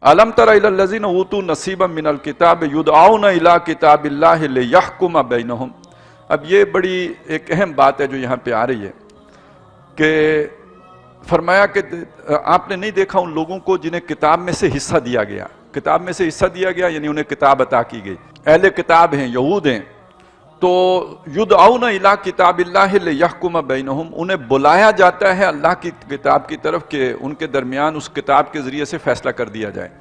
अलम तरा इलल्लज़ीना ऊतू नसीबम मिनल किताब युदआउना इला किताबिल्लाहि लियहकुम बैनहुम। अब ये बड़ी एक अहम बात है जो यहाँ पे आ रही है कि फरमाया कि आपने नहीं देखा उन लोगों को जिन्हें किताब में से हिस्सा दिया गया। किताब में से हिस्सा दिया गया यानी उन्हें किताब अता की गई, अहले किताब हैं, यहूद हैं, तो युदआउना इला किताबिल्लाहि लियहकुम बैनहुम, उन्हें बुलाया जाता है अल्लाह की किताब की तरफ कि उनके दरमियान उस किताब के जरिए से फैसला कर दिया जाए।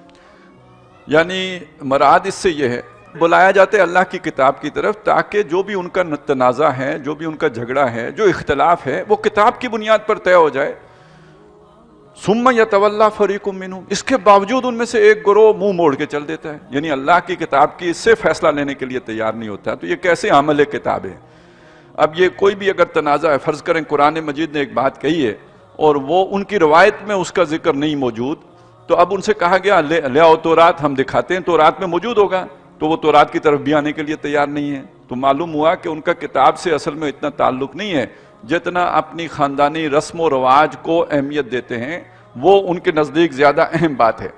यानी मराद इससे यह है, बुलाया जाता है अल्लाह की किताब की तरफ ताकि जो भी उनका तनाज़ा है, जो भी उनका झगड़ा है, जो इख्तलाफ है, वो किताब की बुनियाद पर तय हो जाए। सुम्मा यतवल्ला फरीकुम मिनहुम, इसके बावजूद उनमें से एक गिरोह मुंह मोड़ के चल देता है, यानी अल्लाह की किताब की इससे फैसला लेने के लिए तैयार नहीं होता। तो ये कैसे अमल किताब है? अब ये कोई भी अगर तनाज़ा है, फर्ज करें कुरान मजीद ने एक बात कही है और वो उनकी रवायत में उसका जिक्र नहीं मौजूद, तो अब उनसे कहा गया ले आओ तौरात, हम दिखाते हैं तौरात में मौजूद होगा, तो वो तौरात की तरफ भी आने के लिए तैयार नहीं है। तो मालूम हुआ कि उनका किताब से असल में इतना ताल्लुक नहीं है जितना अपनी ख़ानदानी रस्म व रवाज को अहमियत देते हैं, वो उनके नज़दीक ज़्यादा अहम बात है।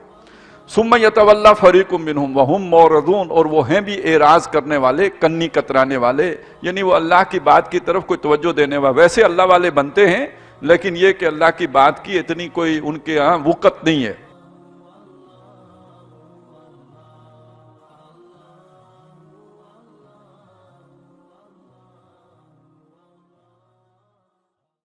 सुम्मा यतवल्ला फरीकुम मिनहुम वहुम मोरदून, और वो हैं भी एराज करने वाले, कन्नी कतराने वाले, यानी वो अल्लाह की बात की तरफ कोई तवज्जो देने वाले, वैसे अल्लाह वाले बनते हैं लेकिन ये कि अल्लाह की बात की इतनी कोई उनके यहाँ वक़्त नहीं है।